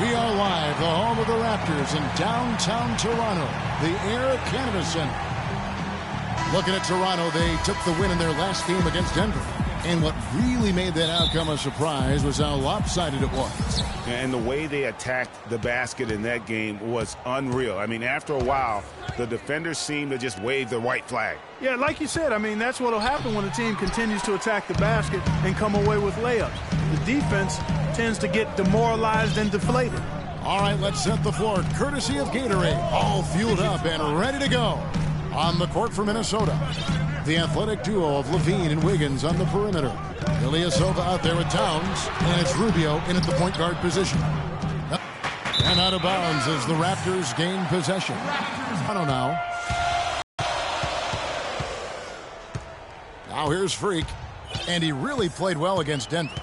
We are live, the home of the Raptors in downtown Toronto, the Air Canada Centre. Looking at Toronto, they took the win in their last game against Denver. And what really made that outcome a surprise was how lopsided it was. And the way they attacked the basket in that game was unreal. I mean, after a while, the defenders seemed to just wave the white flag. Yeah, like you said, I mean, that's what will happen when a team continues to attack the basket and come away with layups. The defense tends to get demoralized and deflated. All right, let's set the floor. Courtesy of Gatorade, all fueled up and ready to go. On the court for Minnesota, the athletic duo of LaVine and Wiggins on the perimeter. Ilyasova out there with Towns, and it's Rubio in at the point guard position. And out of bounds as the Raptors gain possession. I don't know. Now here's Freak, and he really played well against Denver.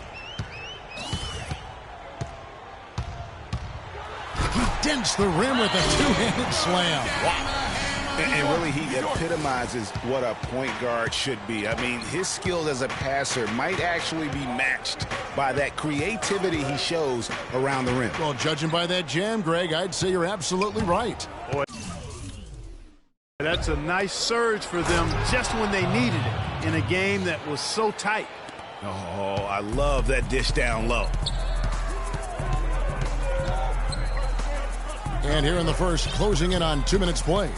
He dents the rim with a two-handed slam. Wow. And really, he epitomizes what a point guard should be. I mean, his skills as a passer might actually be matched by that creativity he shows around the rim. Well, judging by that jam, Greg, I'd say you're absolutely right. Boy, that's a nice surge for them just when they needed it in a game that was so tight. Oh, I love that dish down low. And here in the first, closing in on 2 minutes played.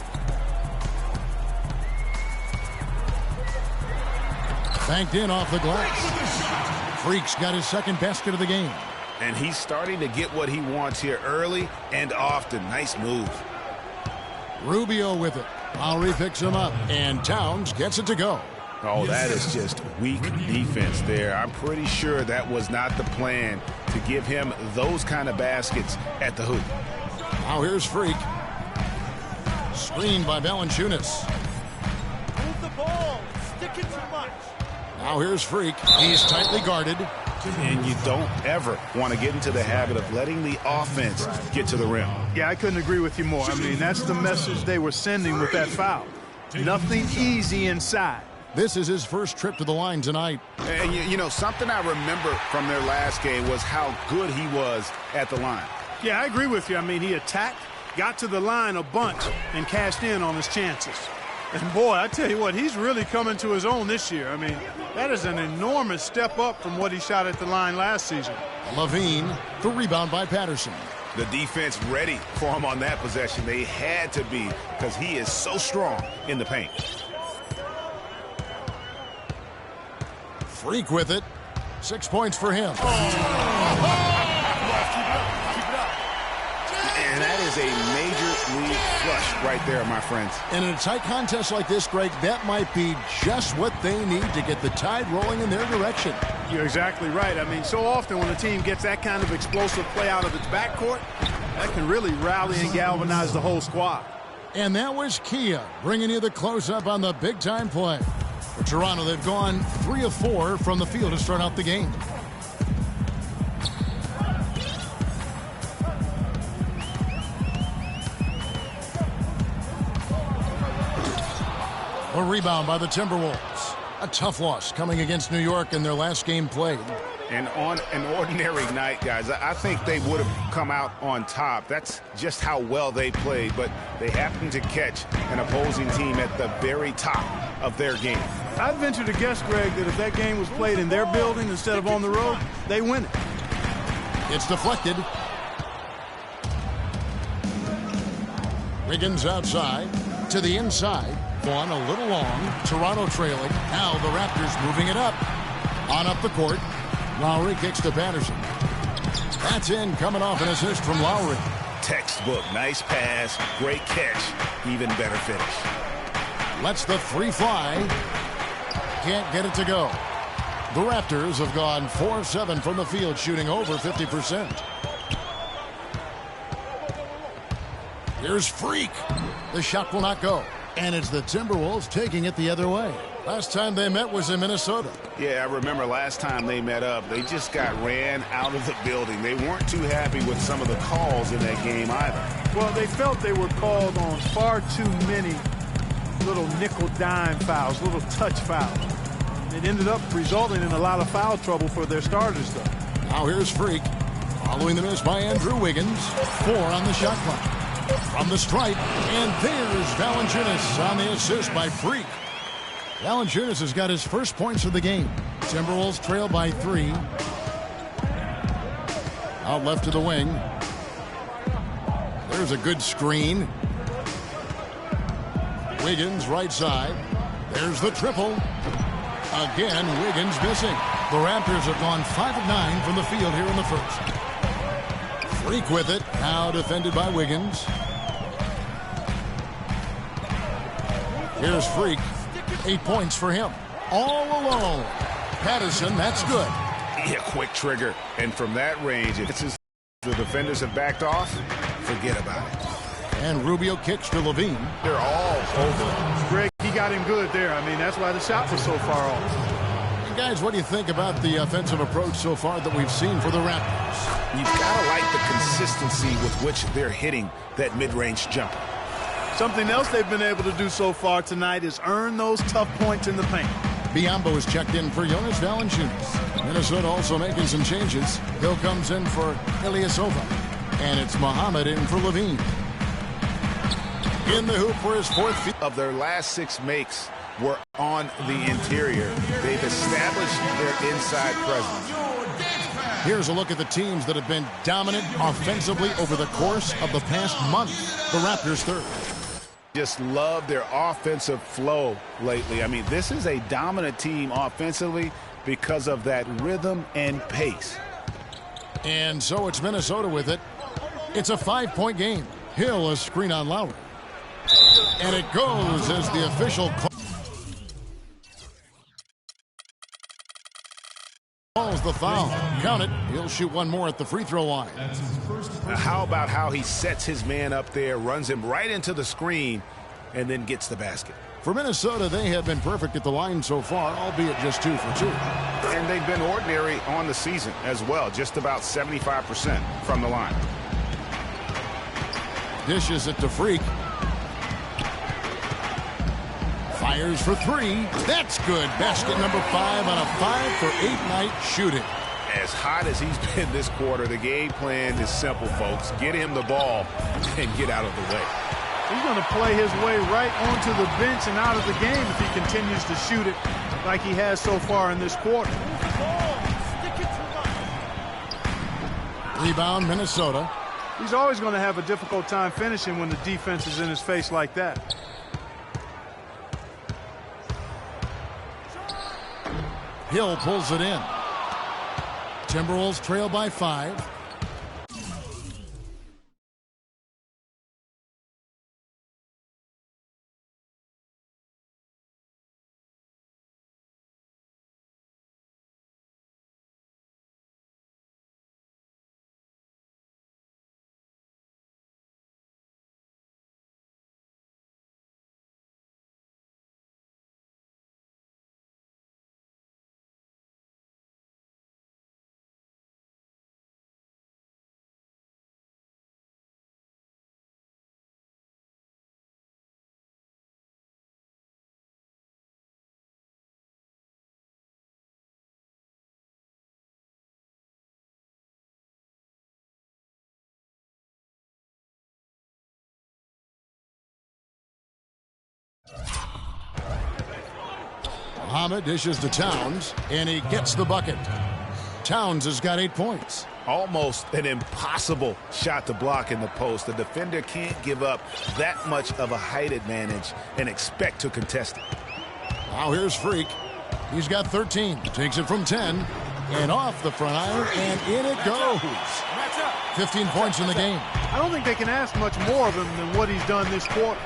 Banked in off the glass. Freak's got his second basket of the game. And he's starting to get what he wants here early and often. Nice move. Rubio with it. Lowry picks him up, and Towns gets it to go. Oh, that is just weak defense there. I'm pretty sure that was not the plan to give him those kind of baskets at the hoop. Now here's Freak. Screened by Valanciunas. Move the ball. Stick it too much. Now here's Freak. He's tightly guarded. And you don't ever want to get into the habit of letting the offense get to the rim. Yeah, I couldn't agree with you more. I mean, that's the message they were sending with that foul. Nothing easy inside. This is his first trip to the line tonight. And you know, something I remember from their last game was how good he was at the line. Yeah, I agree with you. I mean, he attacked, got to the line a bunch, and cashed in on his chances. And, boy, I tell you what, he's really coming to his own this year. I mean, that is an enormous step up from what he shot at the line last season. LaVine, the rebound by Patterson. The defense ready for him on that possession. They had to be because he is so strong in the paint. Freak with it. 6 points for him. And that is a major league flush right there, my friends. And in a tight contest like this, Greg, that might be just what they need to get the tide rolling in their direction. You're exactly right. I mean, so often when a team gets that kind of explosive play out of its backcourt, that can really rally and galvanize the whole squad. And that was Kia bringing you the close-up on the big-time play. For Toronto, they've gone 3 of 4 from the field to start out the game. A rebound by the Timberwolves. A tough loss coming against New York in their last game played. And on an ordinary night, guys, I think they would have come out on top. That's just how well they played, but they happened to catch an opposing team at the very top of their game. I'd venture to guess, Greg, that if that game was played in their building instead of on the road, they win it. It's deflected. Wiggins outside to the inside. One a little long. Toronto trailing. Now the Raptors moving it up. On up the court. Lowry kicks to Patterson. That's in, coming off an assist from Lowry. Textbook. Nice pass. Great catch. Even better finish. Lets the three fly. Can't get it to go. The Raptors have gone 4 of 7 from the field, shooting over 50%. Here's Freak. The shot will not go. And it's the Timberwolves taking it the other way. Last time they met was in Minnesota. Yeah, I remember last time they met up, they just got ran out of the building. They weren't too happy with some of the calls in that game either. Well, they felt they were called on far too many little nickel dime fouls, little touch fouls. It ended up resulting in a lot of foul trouble for their starters, though. Now here's Freak. Following the miss by Andrew Wiggins. 4 on the shot clock. From the stripe, and there's Valanciunas on the assist by Freak. Valanciunas has got his first points of the game. Timberwolves trail by 3. Out left to the wing. There's a good screen. Wiggins right side. There's the triple. Again, Wiggins missing. The Raptors have gone 5 of 9 from the field here in the first. Freak with it. Now defended by Wiggins. Here's Freak. 8 points for him. All alone. Patterson, that's good. Yeah, quick trigger. And from that range, it's as the defenders have backed off, forget about it. And Rubio kicks to Levine. They're all over. Greg, he got him good there. I mean, that's why the shot was so far off. And guys, what do you think about the offensive approach so far that we've seen for the Raptors? You've got to like the consistency with which they're hitting that mid-range jumper. Something else they've been able to do so far tonight is earn those tough points in the paint. Biyombo is checked in for Jonas Valanciunas. Minnesota also making some changes. Hill comes in for Ilyasova. And it's Muhammad in for Levine. In the hoop for his 4th field. Of their last 6 makes were on the interior. They've established their inside presence. Here's a look at the teams that have been dominant offensively over the course of the past month. The Raptors 3rd. Just love their offensive flow lately. I mean, this is a dominant team offensively because of that rhythm and pace. And so it's Minnesota with it. It's a 5-point game. Hill a screen on Lowry. And it goes as the official calls the foul. Count it. He'll shoot one more at the free throw line. Now, how about how he sets his man up there, runs him right into the screen, and then gets the basket? For Minnesota, they have been perfect at the line so far, albeit just 2 for 2. And they've been ordinary on the season as well, just about 75% from the line. Dishes it to Freak. Fires for 3. That's good. Basket number 5 on a 5-for-8 night shooting. As hot as he's been this quarter, the game plan is simple, folks. Get him the ball and get out of the way. He's going to play his way right onto the bench and out of the game if he continues to shoot it like he has so far in this quarter. Rebound, Minnesota. He's always going to have a difficult time finishing when the defense is in his face like that. Hill pulls it in. Timberwolves trail by 5. Muhammad dishes to Towns, and he gets the bucket. Towns has got 8 points. Almost an impossible shot to block in the post. The defender can't give up that much of a height advantage and expect to contest it. Now here's Freak. He's got 13. Takes it from 10. And off the front iron, and in it goes. 15 points in the game. I don't think they can ask much more of him than what he's done this quarter.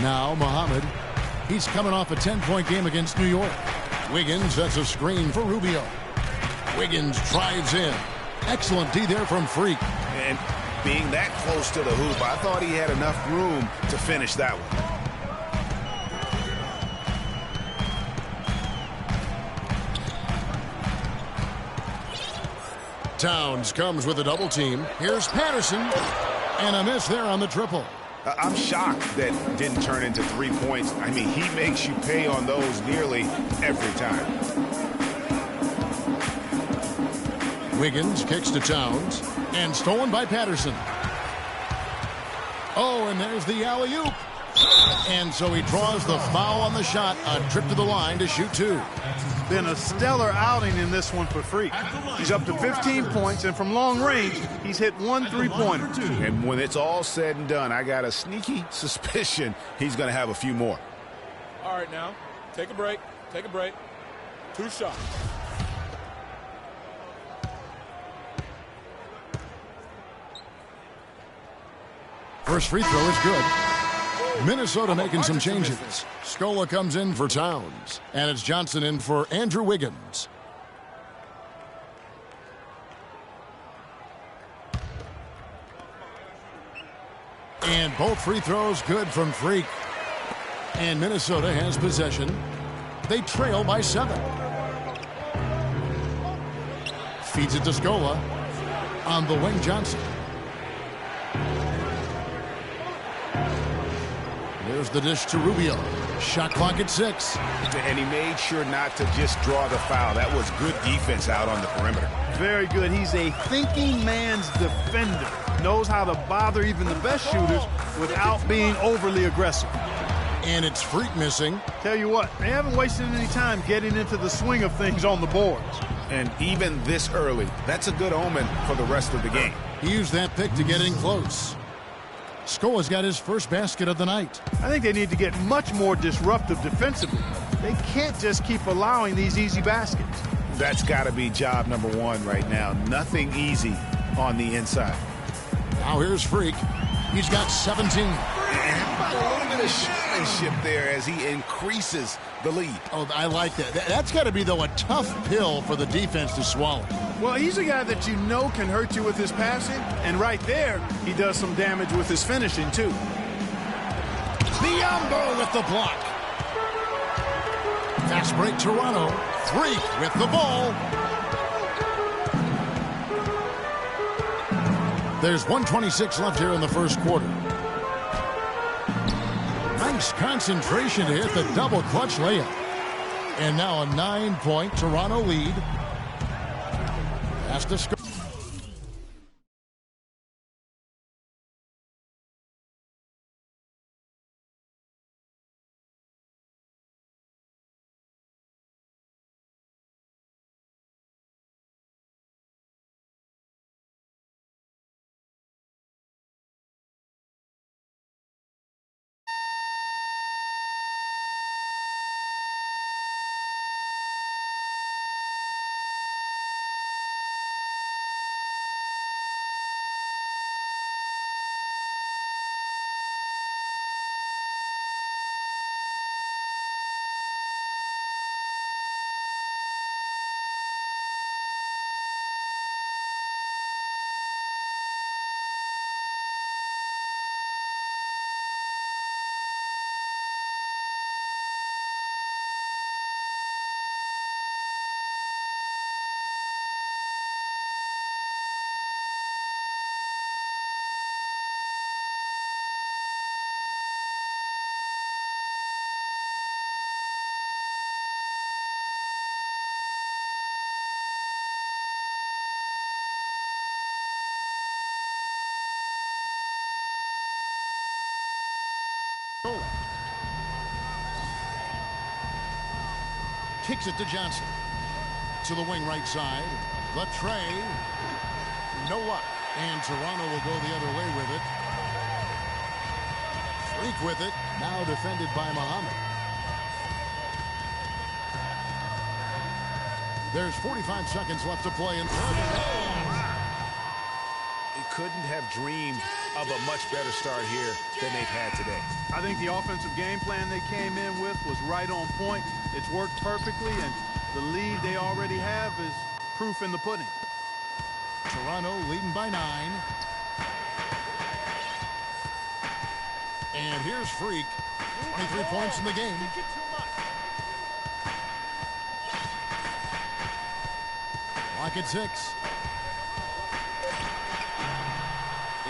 Now Muhammad. He's coming off a 10-point game against New York. Wiggins sets a screen for Rubio. Wiggins drives in. Excellent D there from Freak. And being that close to the hoop, I thought he had enough room to finish that one. Towns comes with a double team. Here's Patterson. And a miss there on the triple. I'm shocked that didn't turn into 3 points. I mean, he makes you pay on those nearly every time. Wiggins kicks to Towns. And stolen by Patterson. Oh, and there's the alley-oop. And so he draws the foul on the shot. A trip to the line to shoot 2. Been a stellar outing in this one for Freak. He's up to 15 points, and from long range, he's hit 1 3-pointer. And when it's all said and done, I got a sneaky suspicion he's going to have a few more. All right, now, take a break. Take a break. 2 shots. First free throw is good. Minnesota making some changes. Scola comes in for Towns. And it's Johnson in for Andrew Wiggins. And both free throws good from Freak. And Minnesota has possession. They trail by 7. Feeds it to Scola. On the wing, Johnson. There's the dish to Rubio. Shot clock at 6. And he made sure not to just draw the foul. That was good defense out on the perimeter. Very good. He's a thinking man's defender. Knows how to bother even the best shooters without being overly aggressive. And it's Freak missing. Tell you what, they haven't wasted any time getting into the swing of things on the boards. And even this early, that's a good omen for the rest of the game. He used that pick to get in close. Scola's got his first basket of the night. I think they need to get much more disruptive defensively. They can't just keep allowing these easy baskets. That's got to be job number 1 right now. Nothing easy on the inside. Now here's Freak. He's got 17. And a little bit of showmanship there as he increases the lead. Oh, I like that. That's got to be, though, a tough pill for the defense to swallow. Well, he's a guy that you know can hurt you with his passing, and right there, he does some damage with his finishing, too. Biyombo with the block. Fast break, Toronto. Freak with the ball. There's 1:26 left here in the first quarter. Nice concentration to hit the double clutch layup. And now a 9-point Toronto lead. Has to score. Kicks it to Johnson. To the wing right side. The tray. No luck. And Toronto will go the other way with it. Freak with it. Now defended by Muhammad. There's 45 seconds left to play. And He couldn't have dreamed of a much better start here than they've had today. I think the offensive game plan they came in with was right on point. It's worked perfectly, and the lead they already have is proof in the pudding. Toronto leading by 9. And here's Freak. 23 points in the game. Clock at 6.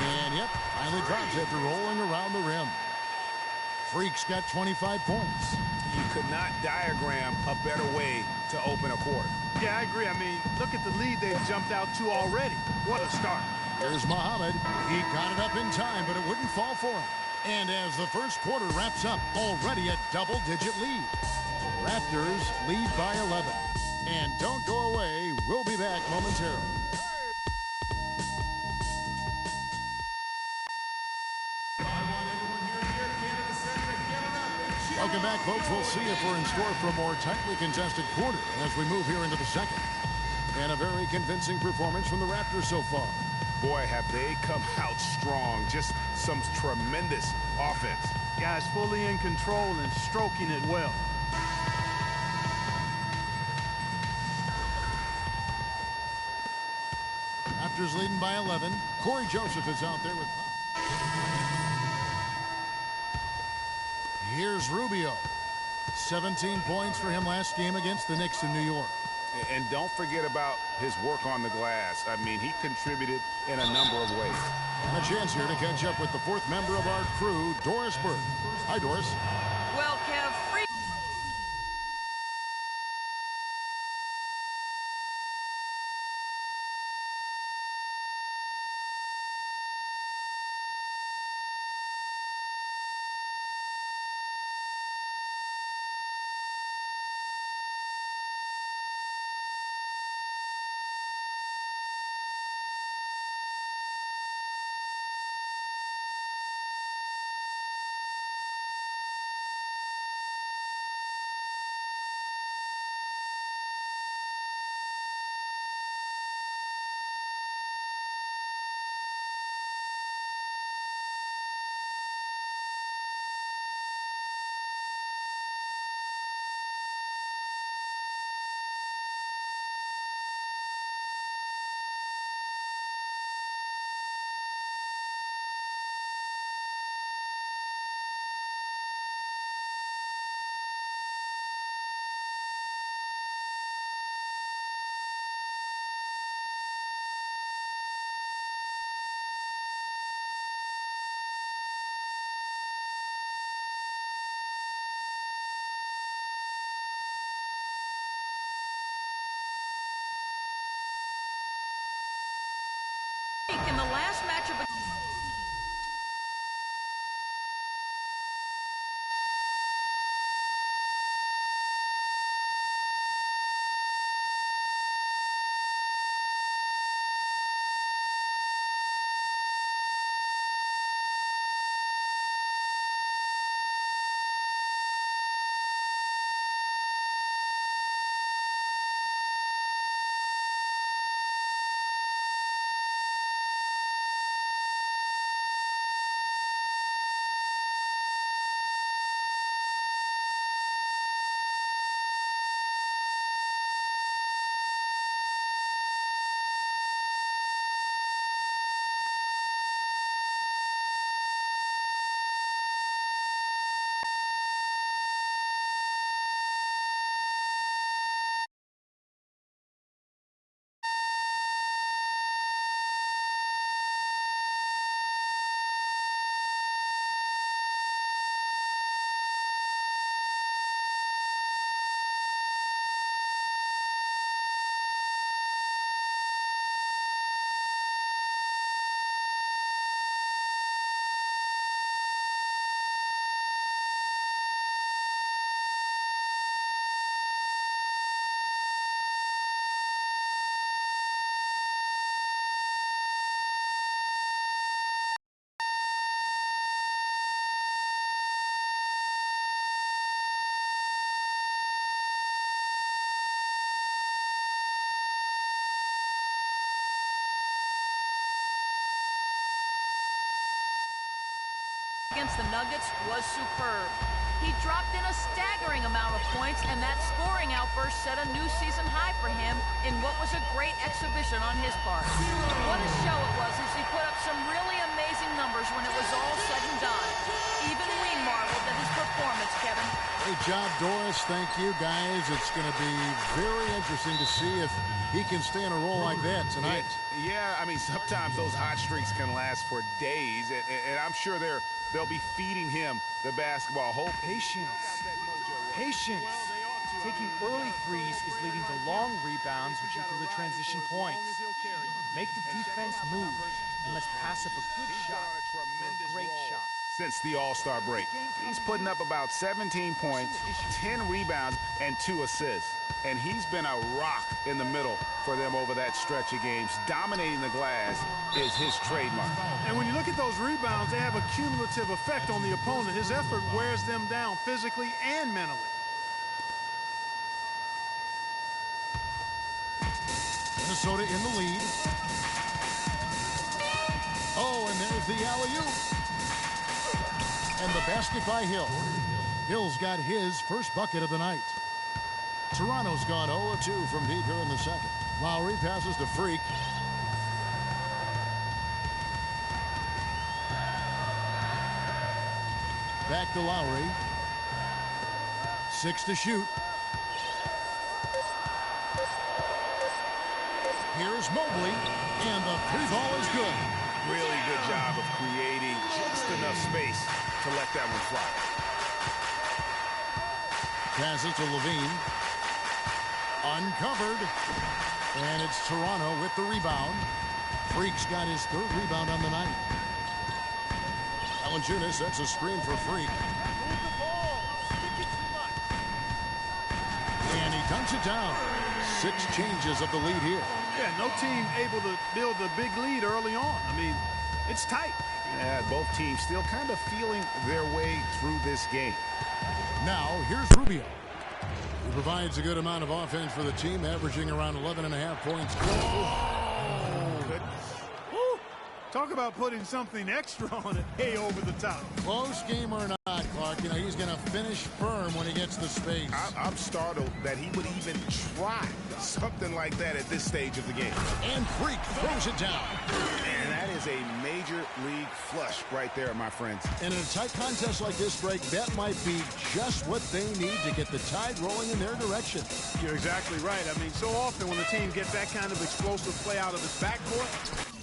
And yep, finally drops after rolling around the rim. Freak's got 25 points. You could not diagram a better way to open a quarter. Yeah, I agree. I mean, look at the lead they've jumped out to already. What a start. Here's Muhammad. He got it up in time, but it wouldn't fall for him. And as the first quarter wraps up, already a double-digit lead. The Raptors lead by 11. And don't go away. We'll be back momentarily. Welcome back, folks. We'll see if we're in store for a more tightly contested quarter as we move here into the second. And a very convincing performance from the Raptors so far. Boy, have they come out strong. Just some tremendous offense. Guys fully in control and stroking it well. Raptors leading by 11. Corey Joseph is out there with... Here's Rubio. 17 points for him last game against the Knicks in New York. And don't forget about his work on the glass. I mean, he contributed in a number of ways. And a chance here to catch up with the fourth member of our crew, Doris Burke. Hi, Doris. Well, Kev, free. In the last matchup. Against the Nuggets was superb. He dropped in a staggering amount of points, and that scoring outburst set a new season high for him in what was a great exhibition on his part. What a show it was as he put up some really amazing numbers when it was all said and done. Even we marveled at his performance, Kevin. Great job, Doris. Thank you, guys. It's going to be very interesting to see if he can stay in a role like that tonight. Yeah, I mean, sometimes those hot streaks can last for days, and I'm sure they'll be feeding him the basketball. Hope. Patience. Patience. Well, they ought to. Taking early threes is leading to long rebounds, which equal to transition points. Make the defense move, and let's pass up a good shot for a great shot. Since the All-Star break, he's putting up about 17 points, 10 rebounds, and 2 assists. And he's been a rock in the middle for them over that stretch of games. Dominating the glass is his trademark. And when you look at those rebounds, they have a cumulative effect on the opponent. His effort wears them down physically and mentally. Minnesota in the lead. Oh, and there's the alley-oop. And the basket by Hill. Hill's got his first bucket of the night. Toronto's gone 0 of 2 from deep here in the second. Lowry passes to Freak. Back to Lowry. 6 to shoot. Here's Mobley, and the three ball is good. Really good job of creating just enough space to let that one fly. Pass it to Levine. Uncovered. And it's Toronto with the rebound. Freak's got his third rebound on the night. Valanciunas sets a screen for Freak. Move the ball. Stick it too much. And he dunks it down. 6 changes of the lead here. Yeah, no team able to build a big lead early on. I mean, it's tight. Yeah, both teams still kind of feeling their way through this game. Now, here's Rubio. He provides a good amount of offense for the team, averaging around 11.5 points. Oh, goodness. Woo. Talk about putting something extra on it. Hey, over the top. Close game or not, Clark, you know, he's going to finish firm when he gets the space. I'm startled that he would even try something like that at this stage of the game. And Freak throws it down. And that is a major league flush right there, my friends. And in a tight contest like this, break, that might be just what they need to get the tide rolling in their direction. You're exactly right. I mean, so often when the team gets that kind of explosive play out of its backcourt,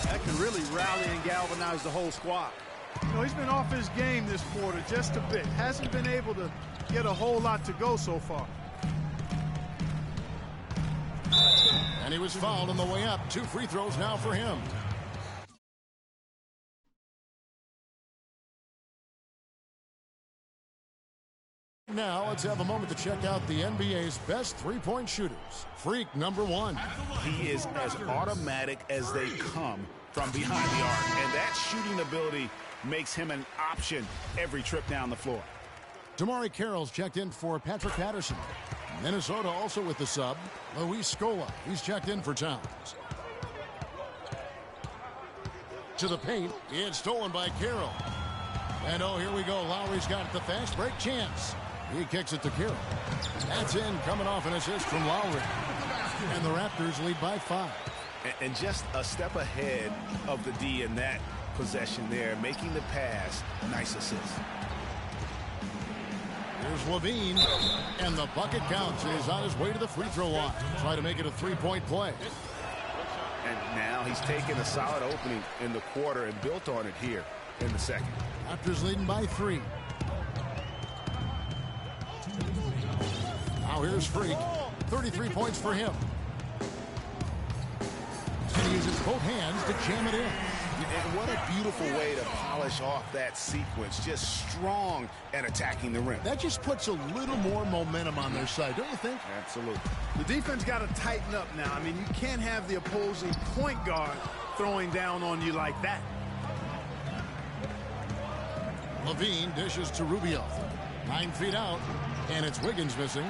that can really rally and galvanize the whole squad. You know, he's been off his game this quarter just a bit. Hasn't been able to get a whole lot to go so far. And he was fouled on the way up. 2 free throws now for him. Now let's have a moment to check out the NBA's best three-point shooters. Freak number 1. He is as automatic as they come from behind the arc, and that shooting ability makes him an option every trip down the floor. Damari Carroll's checked in for Patrick Patterson. Minnesota also with the sub. Luis Scola, he's checked in for Towns. To the paint, it's stolen by Carroll. And oh, here we go. Lowry's got the fast break chance. He kicks it to Carroll. That's in, coming off an assist from Lowry. And the Raptors lead by 5. And just a step ahead of the D in that possession there, making the pass. Nice assist. Here's Levine, and the bucket counts. He's on his way to the free throw line. Try to make it a three-point play. And now he's taken a solid opening in the quarter and built on it here in the second. Raptors leading by 3. Now here's Freak. 33 points for him. And he uses both hands to jam it in. And what a beautiful way to polish off that sequence. Just strong at attacking the rim. That just puts a little more momentum on their side, don't you think? Absolutely. The defense got to tighten up now. I mean, you can't have the opposing point guard throwing down on you like that. Levine dishes to Rubio. 9 feet out, and it's Wiggins missing.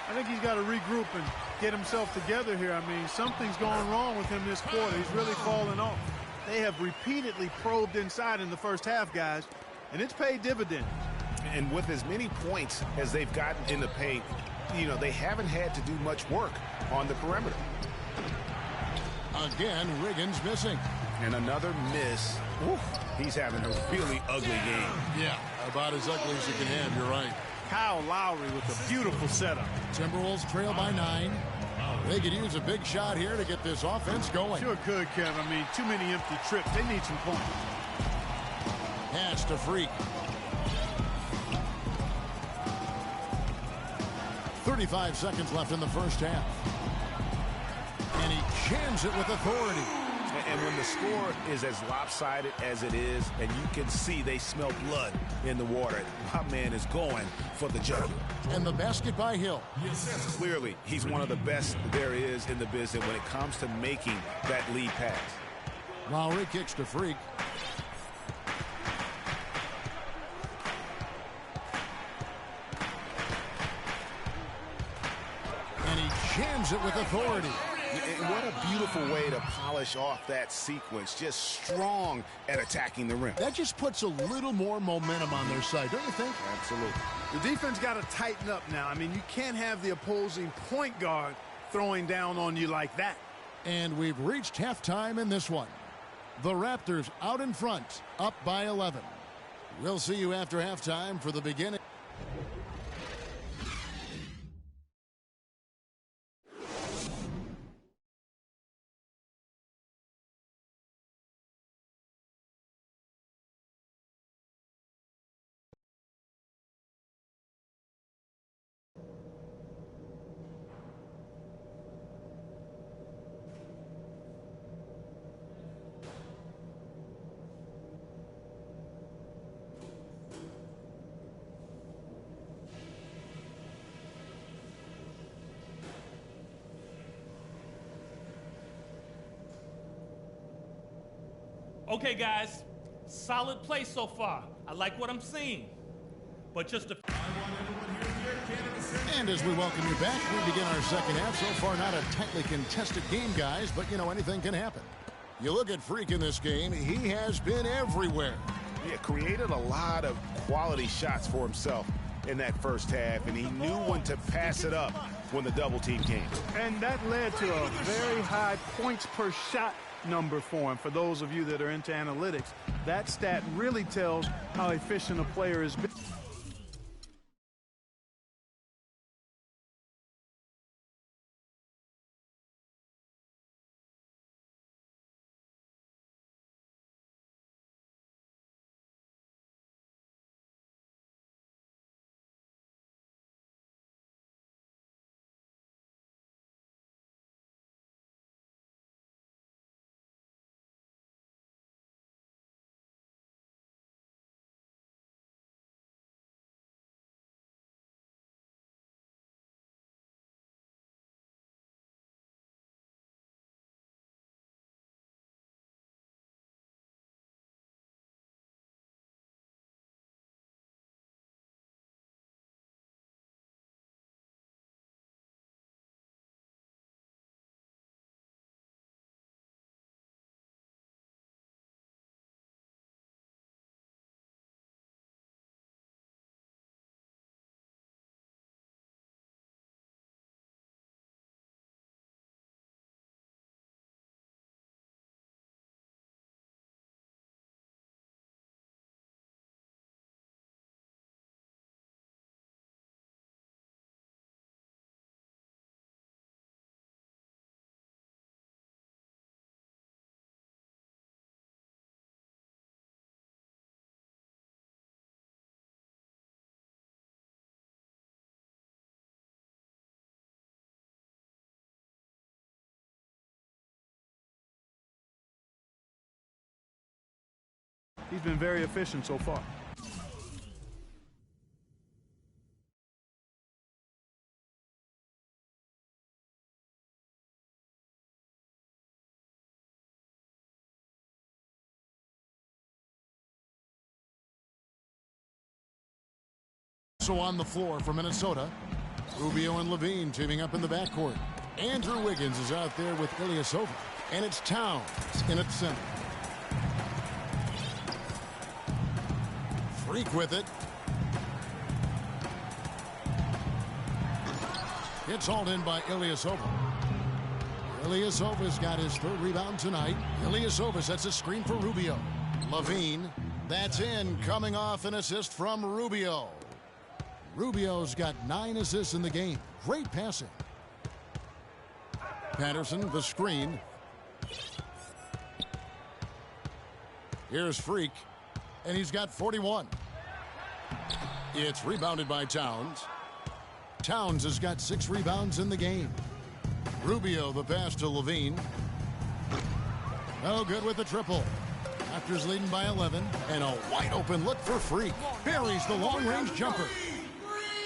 I think he's got to regroup and get himself together here. I mean, something's going wrong with him this quarter. He's really falling off. They have repeatedly probed inside in the first half, guys, and it's paid dividends. And with as many points as they've gotten in the paint, you know, they haven't had to do much work on the perimeter. Again, Wiggins missing. And another miss. Oof, he's having a really ugly game. Yeah, about as ugly as you can have, you're right. Kyle Lowry with a beautiful setup. Timberwolves trail by 9. They could use a big shot here to get this offense going. Sure could, Kev. I mean, too many empty trips. They need some points. Pass to Freak. 35 seconds left in the first half. And he jams it with authority. And when the score is as lopsided as it is, and you can see they smell blood in the water, my man is going for the jugular. And the basket by Hill. Clearly, he's one of the best there is in the business when it comes to making that lead pass. Lowry kicks to Freak. And he jams it with authority. And what a beautiful way to polish off that sequence. Just strong at attacking the rim. That just puts a little more momentum on their side, don't you think? Absolutely. The defense got to tighten up now. I mean, you can't have the opposing point guard throwing down on you like that. And we've reached halftime in this one. The Raptors out in front, up by 11. We'll see you after halftime for the beginning. Okay, guys, solid play so far. I like what I'm seeing. But just a... And as we welcome you back, we begin our second half. So far, not a tightly contested game, guys, but, you know, anything can happen. You look at Freak in this game, he has been everywhere. Yeah, created a lot of quality shots for himself in that first half, and he knew when to pass it up when the double team came. And that led to a very high points per shot number for him. For those of you that are into analytics, that stat really tells how efficient a player has been. He's been very efficient so far. So on the floor for Minnesota, Rubio and Levine teaming up in the backcourt. Andrew Wiggins is out there with Ilyasova, and it's Towns in at center. Freak with it. It's hauled in by Ilyasova. Ilyasova's got his third rebound tonight. Ilyasova sets a screen for Rubio. Levine, that's in, coming off an assist from Rubio. Rubio's got 9 assists in the game. Great passing. Patterson, the screen. Here's Freak, and he's got 41. It's rebounded by Towns. Towns has got 6 rebounds in the game. Rubio, the pass to Levine. No good with the triple. Raptors leading by 11, and a wide open look for Freak. Buries the long-range jumper.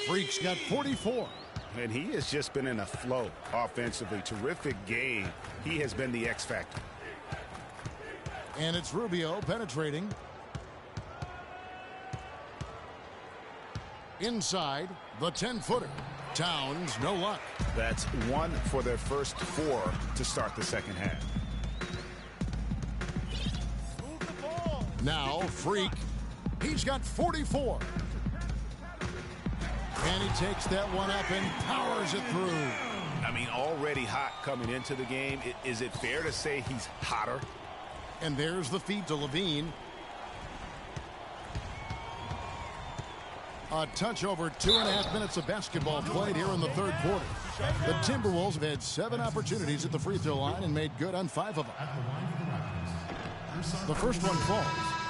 Freak's got 44. And he has just been in a flow offensively. Terrific game. He has been the X factor. And it's Rubio penetrating. Inside, the 10-footer. Towns, no luck. That's 1 for their first 4 to start the second half. Move the ball. Now, Freak. He's got 44. And he takes that one up and powers it through. I mean, already hot coming into the game. Is it fair to say he's hotter? And there's the feed to Levine. A touch over 2.5 minutes of basketball played here in the third quarter. The Timberwolves have had 7 opportunities at the free throw line and made good on 5 of them. The first one falls.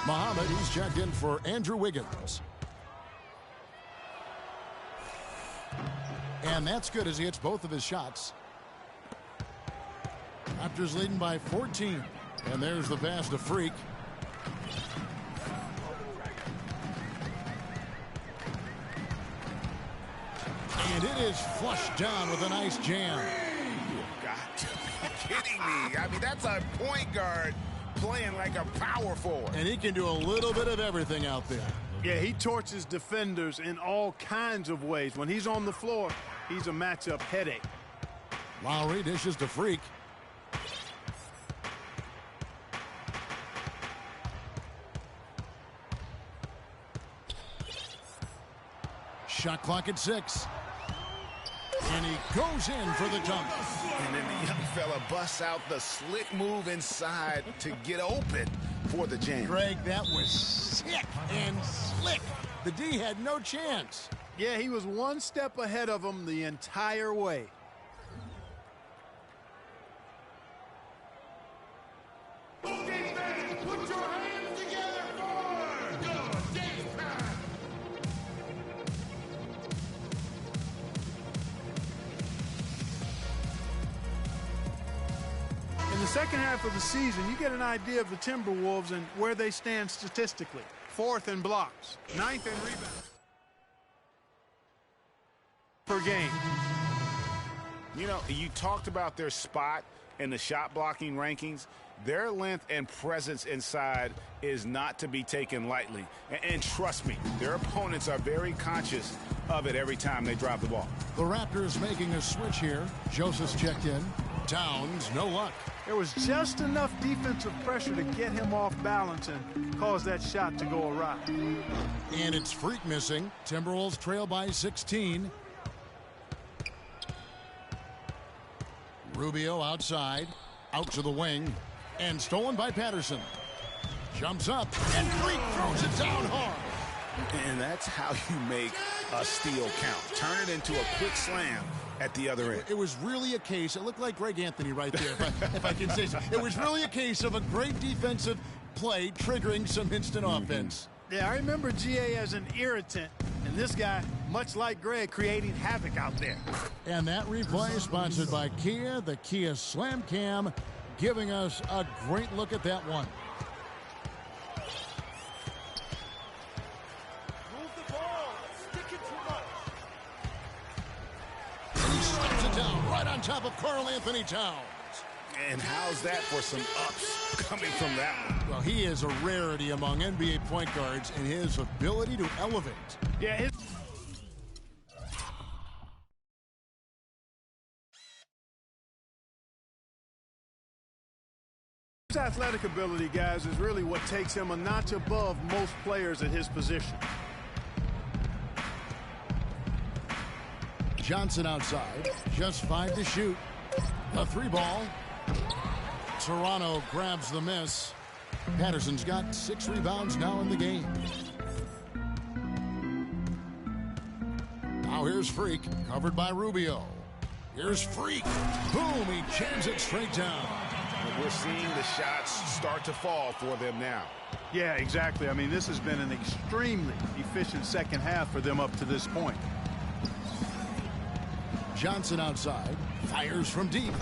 Muhammad, he's checked in for Andrew Wiggins. And that's good as he hits both of his shots. Raptors leading by 14. And there's the pass to Freak. And it is flushed down with a nice jam. You've got to be kidding me. I mean, that's a point guard playing like a power forward. And he can do a little bit of everything out there. Yeah, he torches defenders in all kinds of ways. When he's on the floor, he's a matchup headache. Lowry dishes to Freak. Shot clock at 6. And he goes in for the dunk. And then the young fella busts out the slick move inside to get open for the jam. Greg, that was sick and slick. The D had no chance. Yeah, he was one step ahead of him the entire way. Defense, put your hands together for good defense. In the second half of the season, you get an idea of the Timberwolves and where they stand statistically. 4th in blocks, 9th in rebounds per game. You know, you talked about their spot in the shot blocking rankings. Their length and presence inside is not to be taken lightly. And trust me, their opponents are very conscious of it every time they drop the ball. The Raptors making a switch here. Joseph's checked in. Towns, no luck. There was just enough defensive pressure to get him off balance and cause that shot to go awry. And it's Freak missing. Timberwolves trail by 16. Rubio outside, out to the wing, and stolen by Patterson. Jumps up, and Freak throws it down hard. And that's how you make a steal count. Turn it into a quick slam at the other end. It was really a case, it looked like Greg Anthony right there, if I can say so. It was really a case of a great defensive play triggering some instant offense. Yeah, I remember GA as an irritant, and this guy, much like Greg, creating havoc out there. And that replay is sponsored by Kia, the Kia Slam Cam, giving us a great look at that one. down right on top of Karl Anthony Towns. And how's that for some ups coming from that one? Well, he is a rarity among NBA point guards in his ability to elevate. Yeah, his athletic ability, guys, is really what takes him a notch above most players at his position. Johnson outside, just 5 to shoot. A 3-ball. Toronto grabs the miss. Patterson's got 6 rebounds now in the game. Now here's Freak, covered by Rubio. Here's Freak. Boom, he jams it straight down. But we're seeing the shots start to fall for them now. Yeah, exactly. I mean, this has been an extremely efficient second half for them up to this point. Johnson outside, fires from deep.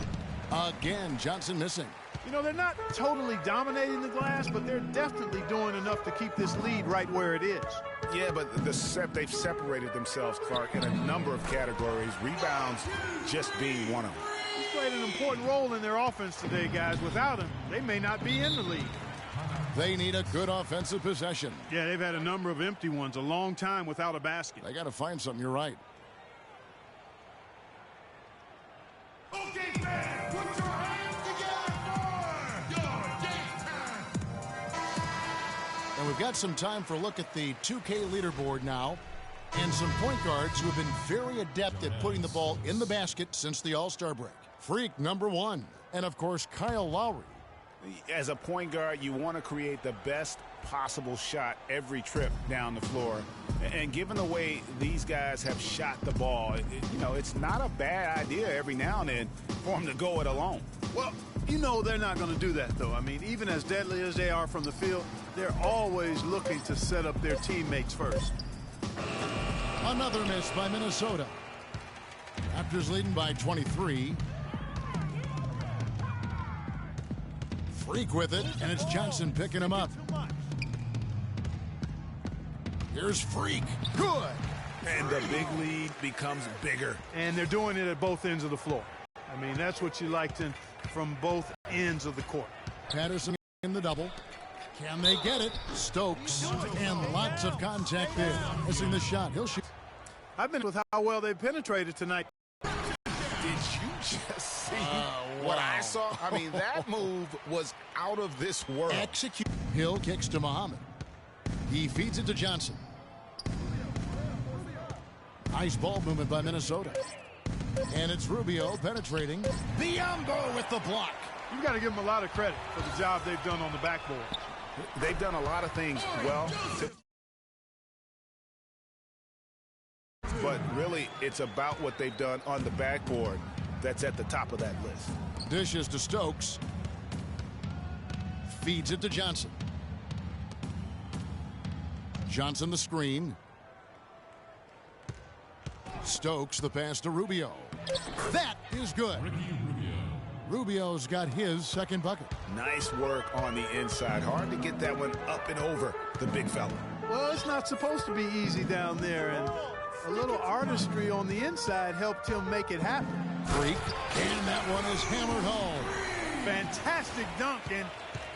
Again, Johnson missing. You know, they're not totally dominating the glass, but they're definitely doing enough to keep this lead right where it is. Yeah, but they've separated themselves, Clark, in a number of categories, rebounds just being one of them. He's played an important role in their offense today, guys. Without him, they may not be in the league. They need a good offensive possession. Yeah, they've had a number of empty ones, a long time without a basket. They got to find something, you're right. Okay, fans, put your hands together for your game time. And we've got some time for a look at the 2K leaderboard now. And some point guards who have been very adept at putting the ball in the basket since the All-Star break. Freak, number 1. And, of course, Kyle Lowry. As a point guard, you want to create the best possible shot every trip down the floor. And given the way these guys have shot the ball, you know, it's not a bad idea every now and then for them to go it alone. Well, you know they're not going to do that, though. I mean, even as deadly as they are from the field, they're always looking to set up their teammates first. Another miss by Minnesota. Raptors leading by 23. Freak with it, and it's Johnson picking him up. Here's Freak. Good. And the big lead becomes bigger. And they're doing it at both ends of the floor. I mean, that's what you like to from both ends of the court. Patterson in the double. Can they get it? Stokes. And lots of contact there. Missing the shot. He'll shoot. I've been with how well they penetrated tonight. Did you just see what I saw? I mean, that move was out of this world. Execute. Hill kicks to Muhammad. He feeds it to Johnson. Nice ball movement by Minnesota. And it's Rubio penetrating. Biyombo with the block. You've got to give them a lot of credit for the job they've done on the backboard. They've done a lot of things well. But really, it's about what they've done on the backboard that's at the top of that list. Dishes to Stokes. Feeds it to Johnson. Johnson the screen. Stokes the pass to Rubio. That is good. Rubio's got his second bucket. Nice work on the inside. Hard to get that one up and over the big fella. Well, it's not supposed to be easy down there, and a little artistry on the inside helped him make it happen. Freak, and that one is hammered home. Fantastic dunk, and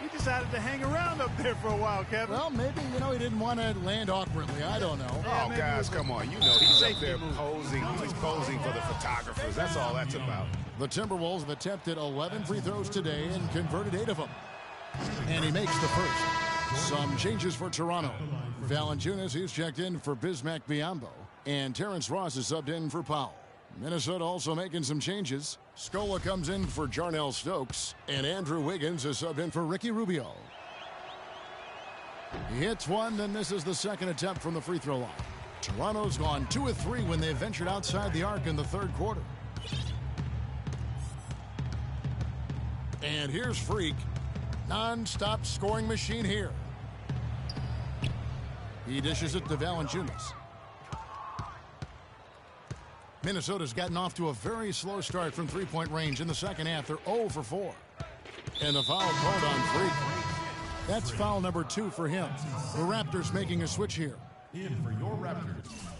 he decided to hang around up there for a while, Kevin. Well, maybe, you know, he didn't want to land awkwardly. I don't know. Oh, guys, come on. You know, he's up there posing. He's posing for the photographers. That's all that's about. The Timberwolves have attempted 11 free throws today and converted 8 of them. And he makes the first. Some changes for Toronto. Valanciunas, he's checked in for Bismack Biyombo. And Terrence Ross is subbed in for Powell. Minnesota also making some changes. Scola comes in for Jarnell Stokes. And Andrew Wiggins is subbed in for Ricky Rubio. He hits one, then misses the second attempt from the free throw line. Toronto's gone 2 of 3 when they ventured outside the arc in the third quarter. And here's Freak. Non-stop scoring machine here. He dishes it to Valanciunas. Minnesota's gotten off to a very slow start from three-point range in the second half. They're 0 for 4. And the foul called on Freak. That's foul number 2 for him. The Raptors making a switch here. In for your Raptors. In for your Raptors.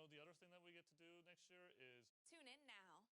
the other thing that we get to do next year is Tune in now